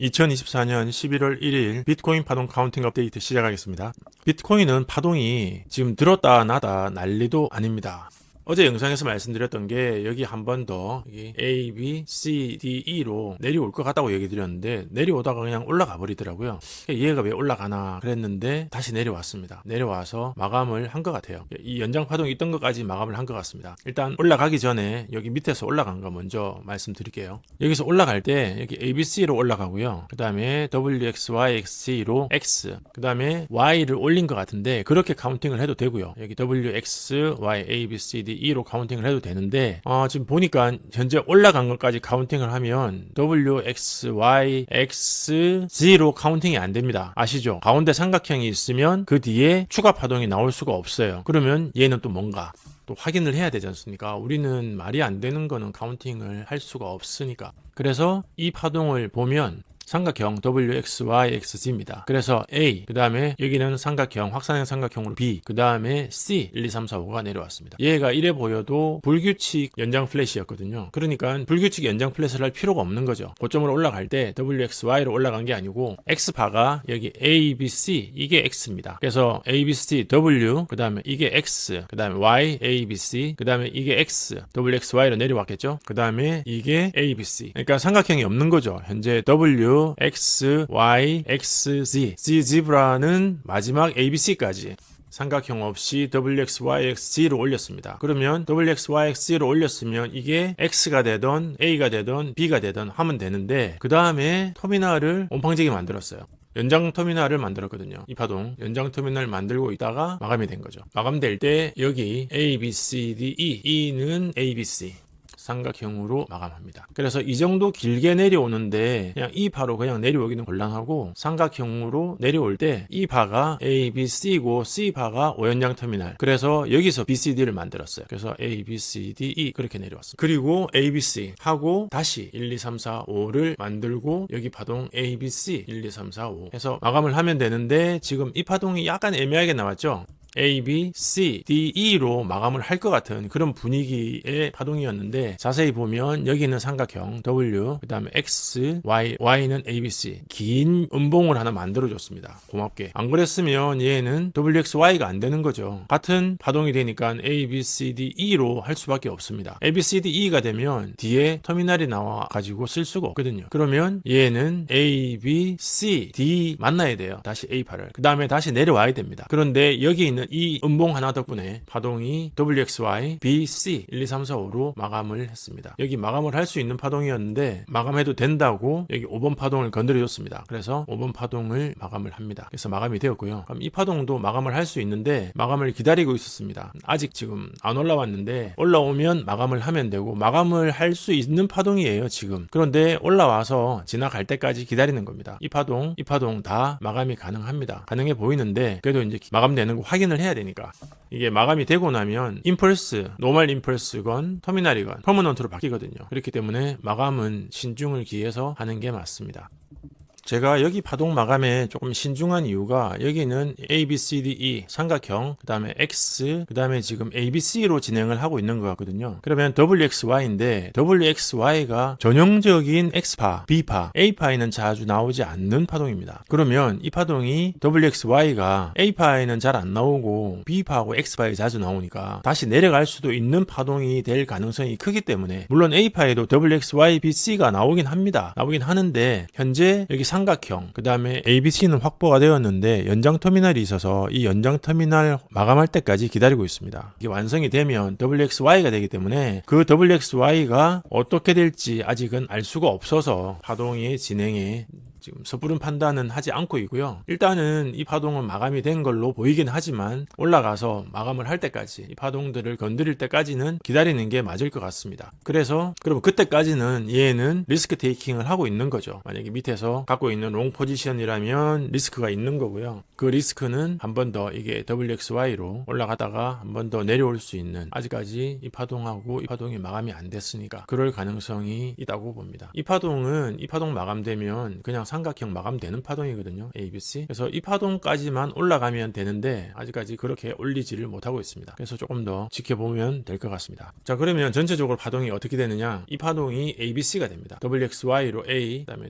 2024년 11월 1일 비트코인 파동 카운팅 업데이트 시작하겠습니다. 비트코인은 파동이 지금 들었다 놨다 난리도 아닙니다. 어제 영상에서 말씀드렸던 게 여기 한 번 더 A, B, C, D, E로 내려올 것 같다고 얘기 드렸는데 내려오다가 그냥 올라가 버리더라고요. 얘가 왜 올라가나 그랬는데 다시 내려왔습니다. 내려와서 마감을 한 것 같아요. 이 연장 파동이 있던 것까지 마감을 한 것 같습니다. 일단 올라가기 전에 여기 밑에서 올라간 거 먼저 말씀드릴게요. 여기서 올라갈 때 여기 ABC로 올라가고요. 그 다음에 WXYX로 X, 그 다음에 Y를 올린 것 같은데 그렇게 카운팅을 해도 되고요. 여기 WX, Y, A, B, C, D, E로 카운팅을 해도 되는데 지금 보니까 현재 올라간 것까지 카운팅을 하면 W, X, Y, X, Z로 카운팅이 안 됩니다. 아시죠? 가운데 삼각형이 있으면 그 뒤에 추가 파동이 나올 수가 없어요. 그러면 얘는 또 뭔가 또 확인을 해야 되지 않습니까? 우리는 말이 안 되는 거는 카운팅을 할 수가 없으니까. 그래서 이 파동을 보면 삼각형 WXYXZ입니다. 그래서 A, 그 다음에 여기는 삼각형, 확산형 삼각형으로 B, 그 다음에 C, 1, 2, 3, 4, 5가 내려왔습니다. 얘가 이래 보여도 불규칙 연장 플랫이었거든요. 그러니까 불규칙 연장 플랫을 할 필요가 없는 거죠. 고점으로 올라갈 때 WXY로 올라간 게 아니고 X파가 여기 A, B, C, 이게 X입니다. 그래서 A, B, C, W, 그 다음에 이게 X, 그 다음에 Y, A, B, C, 그 다음에 이게 X, WXY로 내려왔겠죠. 그 다음에 이게 A, B, C. 그러니까 삼각형이 없는 거죠. 현재 W, X, Y, X, Z. Z 지브라는 마지막 ABC까지 삼각형 없이 WXYXZ로 올렸습니다. 그러면 WXYXZ로 올렸으면 이게 X가 되던 A가 되던 B가 되던 하면 되는데 그 다음에 터미널을 온팡지게 만들었어요. 연장 터미널을 만들었거든요. 이 파동 연장 터미널 만들고 있다가 마감이 된 거죠. 마감될 때 여기 A, B, C, D, E, E는 A, B, C 삼각형으로 마감합니다. 그래서 이 정도 길게 내려오는데 그냥 이 파로 그냥 내려오기는 곤란하고 삼각형으로 내려올 때 이 파가 A, B, C고 C 파가 5연장 터미널. 그래서 여기서 B, C, D를 만들었어요. 그래서 A, B, C, D, E 그렇게 내려왔습니다. 그리고 A, B, C 하고 다시 1, 2, 3, 4, 5를 만들고 여기 파동 A, B, C 1, 2, 3, 4, 5 해서 마감을 하면 되는데 지금 이 파동이 약간 애매하게 나왔죠. A, B, C, D, E로 마감을 할 것 같은 그런 분위기의 파동이었는데 자세히 보면 여기는 삼각형 W, 그 다음에 X, Y, Y는 A, B, C 긴 음봉을 하나 만들어줬습니다. 고맙게. 안 그랬으면 얘는 WXY가 안 되는 거죠. 같은 파동이 되니까 A, B, C, D, E로 할 수밖에 없습니다. A, B, C, D, E가 되면 뒤에 터미널이 나와가지고 쓸 수가 없거든요. 그러면 얘는 A, B, C, D 만나야 돼요. 다시 A파를. 그 다음에 다시 내려와야 됩니다. 그런데 여기 있는 이 음봉 하나 덕분에 파동이 WXY, B, C 1, 2, 3, 4, 5로 마감을 했습니다. 여기 마감을 할 수 있는 파동이었는데 마감해도 된다고 여기 5번 파동을 건드려줬습니다. 그래서 5번 파동을 마감을 합니다. 그래서 마감이 되었고요. 그럼 이 파동도 마감을 할 수 있는데 마감을 기다리고 있었습니다. 아직 지금 안 올라왔는데 올라오면 마감을 하면 되고 마감을 할 수 있는 파동이에요 지금. 그런데 올라와서 지나갈 때까지 기다리는 겁니다. 이 파동 다 마감이 가능합니다. 가능해 보이는데 그래도 이제 마감되는 거 확인을 해야 되니까 이게 마감이 되고 나면 임펄스, 노멀 임펄스건 터미널이건 퍼머넌트로 바뀌거든요. 그렇기 때문에 마감은 신중을 기해서 하는 게 맞습니다. 제가 여기 파동 마감에 조금 신중한 이유가 여기는 A, B, C, D, E 삼각형, 그 다음에 X, 그 다음에 지금 A, B, C로 진행을 하고 있는 것 같거든요. 그러면 WXY인데 WXY가 전형적인 X파, B파, A파에는 자주 나오지 않는 파동입니다. 그러면 이 파동이 WXY가 A파에는 잘 안 나오고 B파하고 X파에 자주 나오니까 다시 내려갈 수도 있는 파동이 될 가능성이 크기 때문에 물론 A파에도 WXY, B, C가 나오긴 합니다. 나오긴 하는데 현재 여기 삼각형, 그 다음에 ABC는 확보가 되었는데 연장 터미널이 있어서 이 연장 터미널 마감할 때까지 기다리고 있습니다. 이게 완성이 되면 WXY가 되기 때문에 그 WXY가 어떻게 될지 아직은 알 수가 없어서 파동의 진행에 지금 섣부른 판단은 하지 않고 있고요. 일단은 이 파동은 마감이 된 걸로 보이긴 하지만 올라가서 마감을 할 때까지 이 파동들을 건드릴 때까지는 기다리는 게 맞을 것 같습니다. 그래서 그럼 그때까지는 얘는 리스크 테이킹을 하고 있는 거죠. 만약에 밑에서 갖고 있는 롱 포지션이라면 리스크가 있는 거고요. 그 리스크는 한 번 더 이게 WXY로 올라가다가 한 번 더 내려올 수 있는 아직까지 이 파동하고 이 파동이 마감이 안 됐으니까 그럴 가능성이 있다고 봅니다. 이 파동 마감되면 그냥 삼각형 마감되는 파동이거든요. ABC. 그래서 이 파동까지만 올라가면 되는데 아직까지 그렇게 올리지를 못하고 있습니다. 그래서 조금 더 지켜보면 될 것 같습니다. 자, 그러면 전체적으로 파동이 어떻게 되느냐? 이 파동이 ABC가 됩니다. WXY로 A, 그 다음에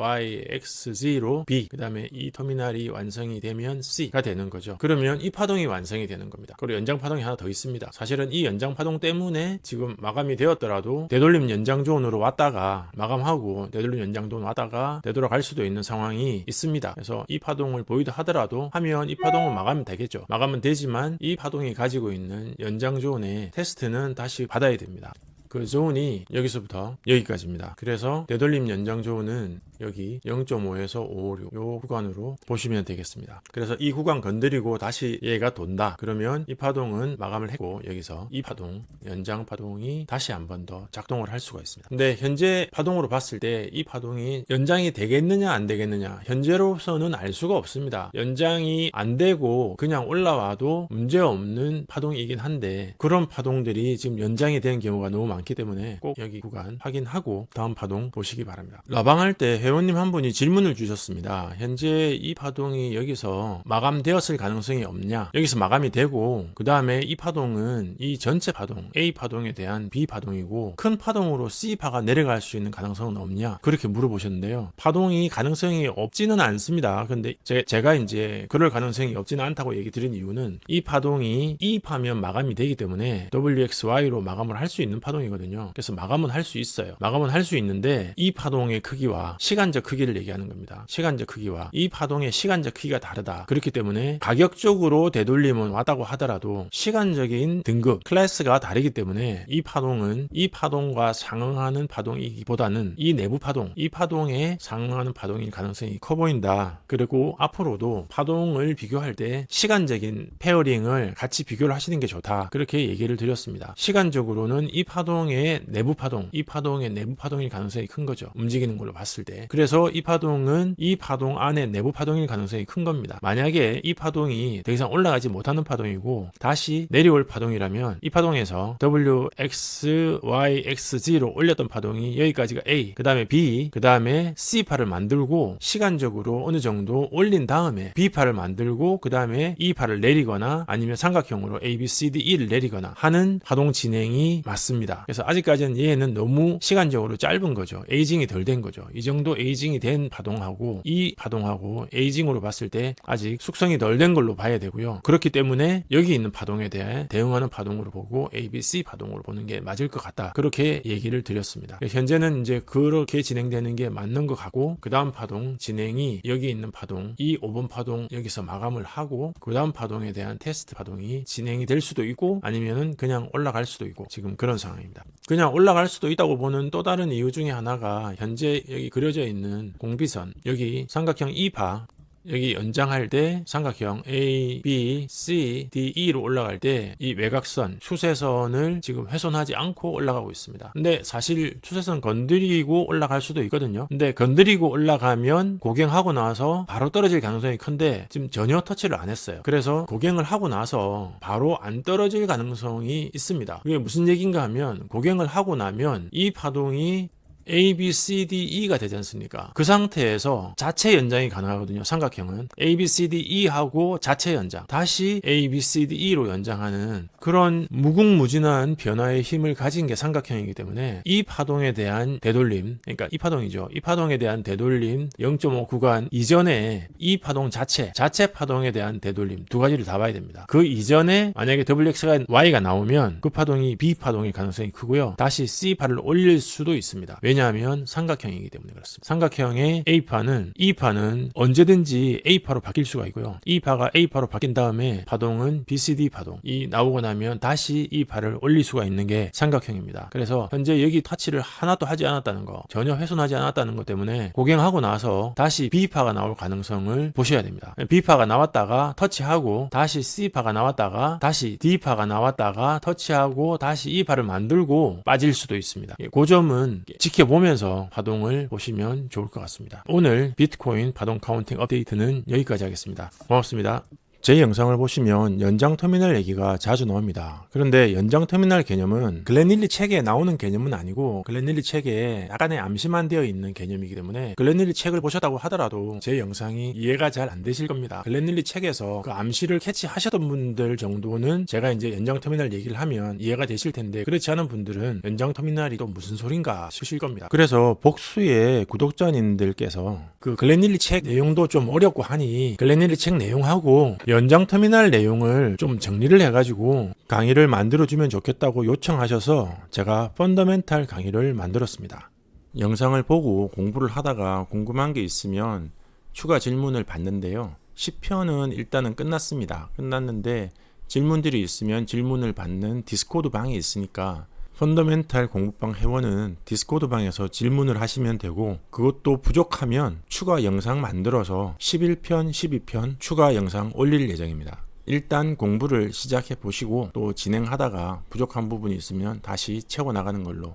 WXYXZ로 B, 그 다음에 이 터미널이 완성이 되면 C가 되는 거죠. 그러면 이 파동이 완성이 되는 겁니다. 그리고 연장 파동이 하나 더 있습니다. 사실은 이 연장 파동 때문에 지금 마감이 되었더라도 되돌림 연장 존으로 왔다가 마감하고 되돌림 연장 존 왔다가 되돌아갈 수도 있는 상황이 있습니다. 그래서 이 파동을 보이다 하더라도 하면 이 파동은 마감이 되겠죠. 마감은 되지만 이 파동이 가지고 있는 연장 존의 테스트는 다시 받아야 됩니다. 그 존이 여기서부터 여기까지입니다. 그래서 되돌림 연장 존은 여기 0.5에서 556 요 구간으로 보시면 되겠습니다. 그래서 이 구간 건드리고 다시 얘가 돈다. 그러면 이 파동은 마감을 했고 여기서 이 파동, 연장 파동이 다시 한 번 더 작동을 할 수가 있습니다. 근데 현재 파동으로 봤을 때 이 파동이 연장이 되겠느냐 안 되겠느냐 현재로서는 알 수가 없습니다. 연장이 안 되고 그냥 올라와도 문제없는 파동이긴 한데 그런 파동들이 지금 연장이 된 경우가 너무 많기 때문에 꼭 여기 구간 확인하고 다음 파동 보시기 바랍니다. 라방할 때 회원님 한 분이 질문을 주셨습니다. 현재 이 파동이 여기서 마감되었을 가능성이 없냐? 여기서 마감이 되고 그 다음에 이 파동은 이 전체 파동 A 파동에 대한 B 파동이고 큰 파동으로 C파가 내려갈 수 있는 가능성은 없냐? 그렇게 물어보셨는데요. 파동이 가능성이 없지는 않습니다. 근데 제가 이제 그럴 가능성이 없지는 않다고 얘기 드린 이유는 이 파동이 E파면 마감이 되기 때문에 WXY로 마감을 할 수 있는 파동이거든요. 그래서 마감은 할 수 있어요. 마감은 할 수 있는데 이 파동의 크기와 시간적 크기를 얘기하는 겁니다. 시간적 크기와 이 파동의 시간적 크기가 다르다. 그렇기 때문에 가격적으로 되돌림은 왔다고 하더라도 시간적인 등급, 클래스가 다르기 때문에 이 파동은 이 파동과 상응하는 파동이기보다는 이 내부 파동, 이 파동에 상응하는 파동일 가능성이 커 보인다. 그리고 앞으로도 파동을 비교할 때 시간적인 페어링을 같이 비교를 하시는 게 좋다. 그렇게 얘기를 드렸습니다. 시간적으로는 이 파동의 내부 파동, 이 파동의 내부 파동일 가능성이 큰 거죠. 움직이는 걸로 봤을 때. 그래서 이 파동은 이 파동 안에 내부 파동일 가능성이 큰 겁니다. 만약에 이 파동이 더 이상 올라가지 못하는 파동이고 다시 내려올 파동이라면 이 파동에서 WXYXZ로 올렸던 파동이 여기까지가 A, 그 다음에 B, 그 다음에 C파를 만들고 시간적으로 어느 정도 올린 다음에 B파를 만들고 그 다음에 E파를 내리거나 아니면 삼각형으로 A, B, C, D, E를 내리거나 하는 파동 진행이 맞습니다. 그래서 아직까지는 얘는 너무 시간적으로 짧은 거죠. 에이징이 덜 된 거죠. 이 정도 에이징이 된 파동하고 이 파동하고 에이징으로 봤을 때 아직 숙성이 덜 된 걸로 봐야 되고요. 그렇기 때문에 여기 있는 파동에 대해 대응하는 파동으로 보고 A, B, C 파동으로 보는 게 맞을 것 같다. 그렇게 얘기를 드렸습니다. 현재는 이제 그렇게 진행되는 게 맞는 것 같고 그 다음 파동 진행이 여기 있는 파동 이 5번 파동 여기서 마감을 하고 그 다음 파동에 대한 테스트 파동이 진행이 될 수도 있고 아니면은 그냥 올라갈 수도 있고 지금 그런 상황입니다. 그냥 올라갈 수도 있다고 보는 또 다른 이유 중에 하나가 현재 여기 그려져 있는 공비선 여기 삼각형 2파 여기 연장할 때 삼각형 A, B, C, D, E로 올라갈 때 이 외곽선, 추세선을 지금 훼손하지 않고 올라가고 있습니다. 근데 사실 추세선 건드리고 올라갈 수도 있거든요. 근데 건드리고 올라가면 고갱하고 나서 바로 떨어질 가능성이 큰데 지금 전혀 터치를 안 했어요. 그래서 고갱을 하고 나서 바로 안 떨어질 가능성이 있습니다. 그게 무슨 얘기인가 하면 고갱을 하고 나면 이 파동이 A, B, C, D, E가 되지 않습니까? 그 상태에서 자체 연장이 가능하거든요. 삼각형은 A, B, C, D, E 하고 자체 연장 다시 A, B, C, D, E로 연장하는 그런 무궁무진한 변화의 힘을 가진 게 삼각형이기 때문에 이 파동에 대한 되돌림 그러니까 이 파동이죠. 이 파동에 대한 되돌림 0.5 구간 이전에 이 파동 자체 파동에 대한 되돌림 두 가지를 다 봐야 됩니다. 그 이전에 만약에 WX가 Y가 나오면 그 파동이 B 파동일 가능성이 크고요. 다시 C파를 올릴 수도 있습니다. 왜냐하면 삼각형이기 때문에 그렇습니다. 삼각형의 A파는 E파는 언제든지 A파로 바뀔 수가 있고요. E파가 A파로 바뀐 다음에 파동은 BCD 파동이 나오고 나면 다시 E파를 올릴 수가 있는 게 삼각형입니다. 그래서 현재 여기 터치를 하나도 하지 않았다는 거 전혀 훼손하지 않았다는 것 때문에 고갱하고 나서 다시 B파가 나올 가능성을 보셔야 됩니다. B파가 나왔다가 터치하고 다시 C파가 나왔다가 다시 D파가 나왔다가 터치하고 다시 E파를 만들고 빠질 수도 있습니다. 그 점은 지켜보면서 파동을 보시면 좋을 것 같습니다. 오늘 비트코인 파동 카운팅 업데이트는 여기까지 하겠습니다. 고맙습니다. 제 영상을 보시면 연장 터미널 얘기가 자주 나옵니다. 그런데 연장 터미널 개념은 글렌일리 책에 나오는 개념은 아니고 글렌일리 책에 약간의 암시만 되어 있는 개념이기 때문에 글렌일리 책을 보셨다고 하더라도 제 영상이 이해가 잘 안 되실 겁니다. 글렌일리 책에서 그 암시를 캐치하셨던 분들 정도는 제가 이제 연장 터미널 얘기를 하면 이해가 되실 텐데, 그렇지 않은 분들은 연장 터미널이 또 무슨 소린가 싶으실 겁니다. 그래서 복수의 구독자님들께서 그 글렌일리 책 내용도 좀 어렵고 하니 글렌일리 책 내용하고 연장 터미널 내용을 좀 정리를 해가지고 강의를 만들어주면 좋겠다고 요청하셔서 제가 펀더멘탈 강의를 만들었습니다. 영상을 보고 공부를 하다가 궁금한 게 있으면 추가 질문을 받는데요. 10편은 일단은 끝났는데 질문들이 있으면 질문을 받는 디스코드 방이 있으니까 펀더멘탈 공부방 회원은 디스코드 방에서 질문을 하시면 되고, 그것도 부족하면 추가 영상 만들어서 11편, 12편 추가 영상 올릴 예정입니다. 일단 공부를 시작해 보시고 또 진행하다가 부족한 부분이 있으면 다시 채워나가는 걸로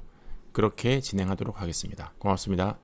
그렇게 진행하도록 하겠습니다. 고맙습니다.